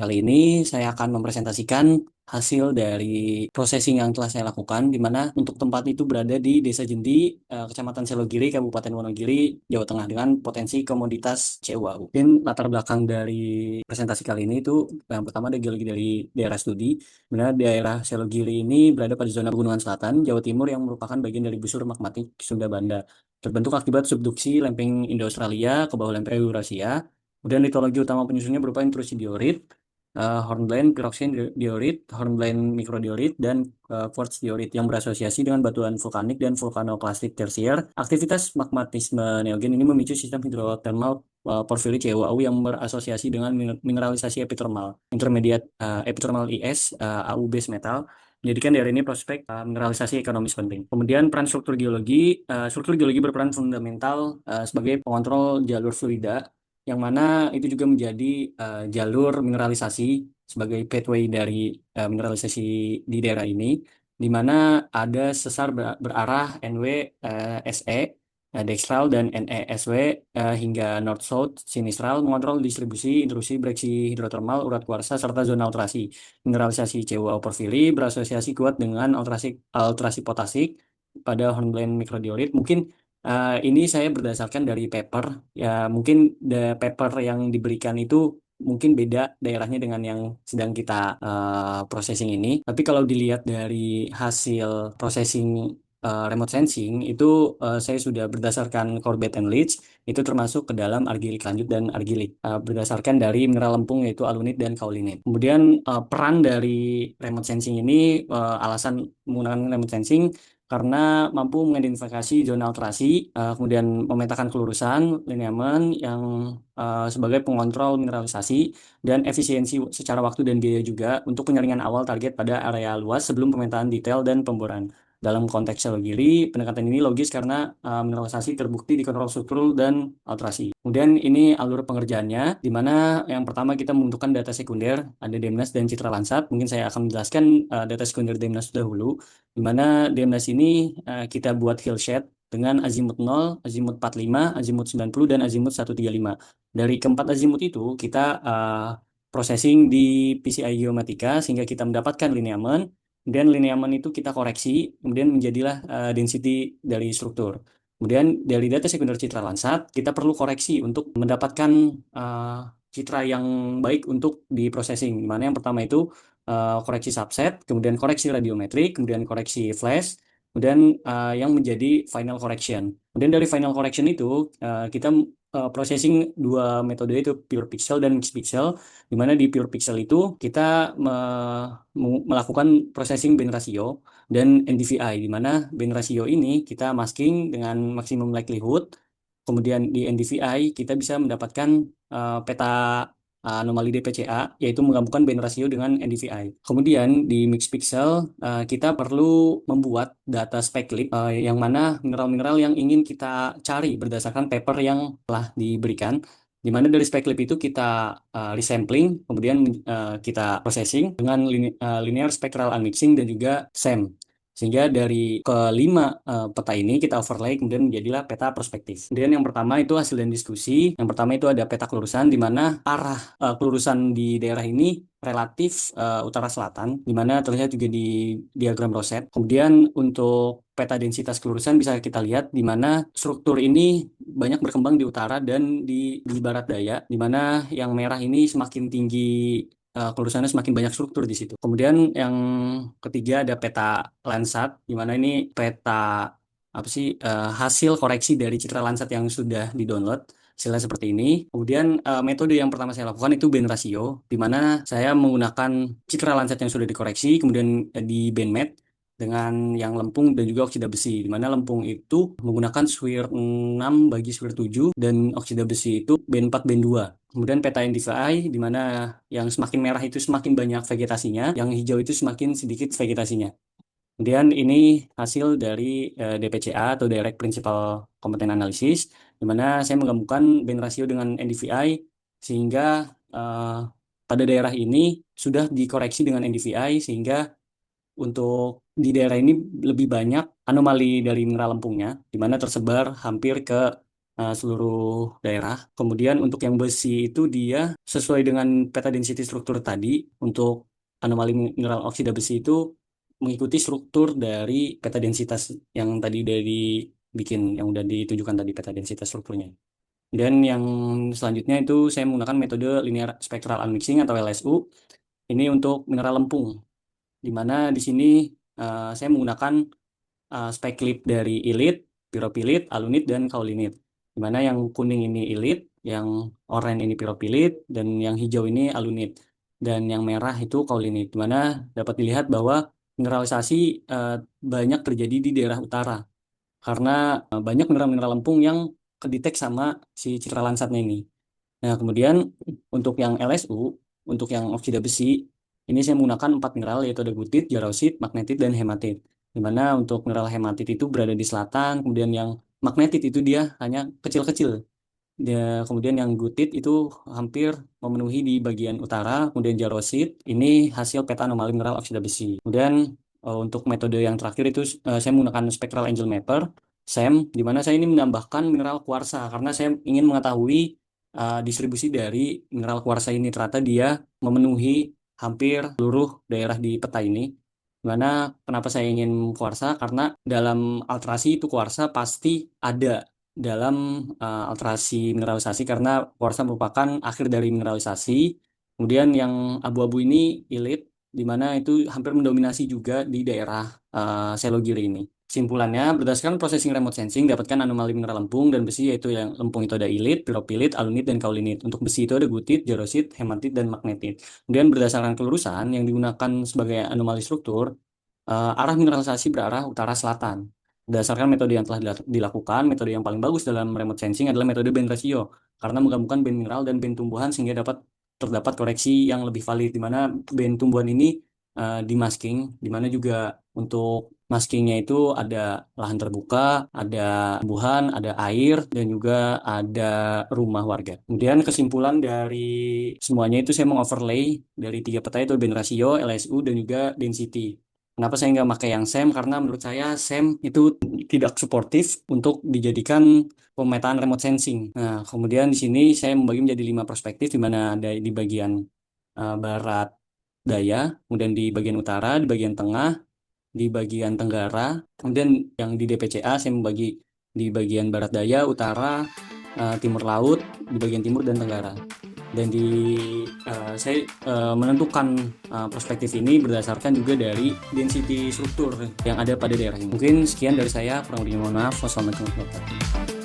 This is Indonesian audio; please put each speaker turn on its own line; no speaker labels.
Kali ini saya akan mempresentasikan hasil dari processing yang telah saya lakukan, di mana untuk tempat itu berada di Desa Jendi, Kecamatan Selogiri, Kabupaten Wonogiri, Jawa Tengah, dengan potensi komoditas CUAU. Mungkin latar belakang dari presentasi kali ini itu yang pertama ada geologi dari daerah studi, di mana daerah Selogiri ini berada pada zona Pegunungan Selatan, Jawa Timur, yang merupakan bagian dari busur magmatik Sunda Banda. Terbentuk akibat subduksi lempeng Indo-Australia ke bawah lempeng Eurasia. Kemudian litologi utama penyusunnya berupa intrusi diorit, hornblende pyroxene diorit, hornblende mikrodiorit, dan quartz diorit yang berasosiasi dengan batuan vulkanik dan vulkanoklastik tersier. Aktivitas magmatisme neogen ini memicu sistem hidrotermal porfiri CuAu yang berasosiasi dengan mineralisasi epithermal, intermediate epithermal IS, AU base metal, menjadikan daerah ini prospek mineralisasi ekonomis penting. Kemudian peran struktur geologi berperan fundamental sebagai pengontrol jalur fluida, yang mana itu juga menjadi jalur mineralisasi sebagai pathway dari mineralisasi di daerah ini, di mana ada sesar berarah NW SE, dekstral, dan NE-SW hingga north-south sinistral, mengontrol distribusi, intrusi, breksi hidrotermal, urat kuarsa, serta zona ultrasi. Mineralisasi CuAu porfiri berasosiasi kuat dengan ultrasi potasik pada hornblende mikrodiorit. Mungkin ini saya berdasarkan dari paper. Ya, mungkin paper yang diberikan itu mungkin beda daerahnya dengan yang sedang kita processing ini. Tapi kalau dilihat dari hasil processing remote sensing itu, saya sudah berdasarkan core bed and leach itu termasuk ke dalam argilik lanjut dan argilik, berdasarkan dari mineral lempung yaitu alunit dan kaulinit. Kemudian peran dari remote sensing ini, alasan menggunakan remote sensing karena mampu mengidentifikasi zona alterasi, kemudian memetakan kelurusan lineamen yang sebagai pengontrol mineralisasi, dan efisiensi secara waktu dan biaya juga untuk penyaringan awal target pada area luas sebelum pemetaan detail dan pemboran. Dalam konteks Selogiri, pendekatan ini logis karena mineralisasi terbukti di kontrol struktur dan alterasi. Kemudian ini alur pengerjaannya, di mana yang pertama kita membutuhkan data sekunder, ada DMNAS dan Citra Landsat. Mungkin saya akan menjelaskan data sekunder DMNAS dahulu, di mana DMNAS ini kita buat hillshade dengan azimut 0, azimut 45, azimut 90, dan azimut 135. Dari keempat azimut itu, kita processing di PCI Geomatica sehingga kita mendapatkan lineamen, kemudian lineamen itu kita koreksi, kemudian menjadilah density dari struktur. Kemudian dari data sekunder Citra Landsat, kita perlu koreksi untuk mendapatkan citra yang baik untuk diprocessing. Di mana yang pertama itu koreksi subset, kemudian koreksi radiometrik, kemudian koreksi flash, kemudian yang menjadi final correction. Kemudian dari final correction itu kita processing dua metode, itu pure pixel dan mixed pixel, di mana di pure pixel itu kita melakukan processing band ratio dan NDVI, di mana band ratio ini kita masking dengan maximum likelihood. Kemudian di NDVI kita bisa mendapatkan peta anomali DPCA, yaitu menggabungkan band ratio dengan NDVI. Kemudian di mix pixel kita perlu membuat data speclip, yang mana mineral-mineral yang ingin kita cari berdasarkan paper yang telah diberikan. Di mana dari speclip itu kita resampling, kemudian kita processing dengan linear spectral unmixing dan juga SEM. Sehingga dari kelima peta ini kita overlay, kemudian menjadilah peta prospektif. Kemudian yang pertama itu hasil dan diskusi. Yang pertama itu ada peta kelurusan, di mana arah kelurusan di daerah ini relatif utara selatan, di mana terlihat juga di diagram Roset. Kemudian untuk peta densitas kelurusan bisa kita lihat di mana struktur ini banyak berkembang di utara dan di barat daya, di mana yang merah ini semakin tinggi kelurusannya, semakin banyak struktur di situ. Kemudian yang ketiga ada peta Landsat, di mana ini peta apa sih, hasil koreksi dari Citra Landsat yang sudah di-download. Hasilnya seperti ini. Kemudian metode yang pertama saya lakukan itu band ratio, di mana saya menggunakan Citra Landsat yang sudah dikoreksi, kemudian di band mat dengan yang lempung dan juga oksida besi, di mana lempung itu menggunakan SWIR 6 bagi SWIR 7, dan oksida besi itu band 4 band 2. Kemudian peta NDVI, di mana yang semakin merah itu semakin banyak vegetasinya, yang hijau itu semakin sedikit vegetasinya. Kemudian ini hasil dari DPCA atau Direct Principal Component Analysis, di mana saya menggabungkan band ratio dengan NDVI sehingga eh, pada daerah ini sudah dikoreksi dengan NDVI, sehingga untuk di daerah ini lebih banyak anomali dari mineral lempungnya, di mana tersebar hampir ke seluruh daerah. Kemudian untuk yang besi itu dia sesuai dengan peta density struktur tadi. Untuk anomali mineral oksida besi itu mengikuti struktur dari peta densitas yang tadi yang udah ditunjukkan tadi peta densitas strukturnya. Dan yang selanjutnya itu saya menggunakan metode linear spectral unmixing atau LSU. Ini untuk mineral lempung, di mana di sini saya menggunakan speklip dari ilit, piropilit, alunit, dan kaulinit. Di mana yang kuning ini ilit, yang oranye ini piropilit, dan yang hijau ini alunit. Dan yang merah itu kaulinit. Di mana dapat dilihat bahwa mineralisasi banyak terjadi di daerah utara. Karena banyak mineral-mineral lempung yang kedetek sama si citra lansatnya ini. Nah, kemudian untuk yang LSU, untuk yang oksida besi, ini saya menggunakan 4 mineral yaitu ada gutit, jarosит, magnetit, dan hematit. Di mana untuk mineral hematit itu berada di selatan, kemudian yang magnetit itu dia hanya kecil-kecil. Kemudian yang gutit itu hampir memenuhi di bagian utara, kemudian jarosit ini hasil peta anomali mineral oksida besi. Kemudian untuk metode yang terakhir itu saya menggunakan spectral angel mapper SAM, di mana saya ini menambahkan mineral kuarsa karena saya ingin mengetahui distribusi dari mineral kuarsa ini. Ternyata dia memenuhi hampir seluruh daerah di peta ini. Dimana kenapa saya ingin kuarsa? Karena dalam alterasi itu kuarsa pasti ada dalam alterasi mineralisasi karena kuarsa merupakan akhir dari mineralisasi. Kemudian yang abu-abu ini ilit, di mana itu hampir mendominasi juga di daerah Selogiri ini. Kesimpulannya, berdasarkan processing remote sensing, dapatkan anomali mineral lempung dan besi, yaitu yang lempung itu ada ilit, piropilit, alunit, dan kaulinit. Untuk besi itu ada gutit, jarosit, hematit, dan magnetit. Kemudian berdasarkan kelurusan yang digunakan sebagai anomali struktur, arah mineralisasi berarah utara-selatan. Berdasarkan metode yang telah dilakukan, metode yang paling bagus dalam remote sensing adalah metode band ratio, karena menggabungkan band mineral dan band tumbuhan sehingga terdapat koreksi yang lebih valid, di mana band tumbuhan ini dimasking, di mana juga untuk maskingnya itu ada lahan terbuka, ada tumbuhan, ada air, dan juga ada rumah warga. Kemudian kesimpulan dari semuanya itu saya mengoverlay dari 3 peta itu band ratio, LSU, dan juga density. Kenapa saya nggak pakai yang SEM? Karena menurut saya SEM itu tidak suportif untuk dijadikan pemetaan remote sensing. Nah, kemudian di sini saya membagi menjadi 5 perspektif, di mana ada di bagian barat daya, kemudian di bagian utara, di bagian tengah, di bagian tenggara, kemudian yang di DPCA saya membagi di bagian barat daya, utara, timur laut, di bagian timur dan tenggara. Dan saya menentukan perspektif ini berdasarkan juga dari density struktur yang ada pada daerah ini. Mungkin sekian dari saya, kurang lebihnya mohon maaf. Wassalamualaikum warahmatullahi wabarakatuh.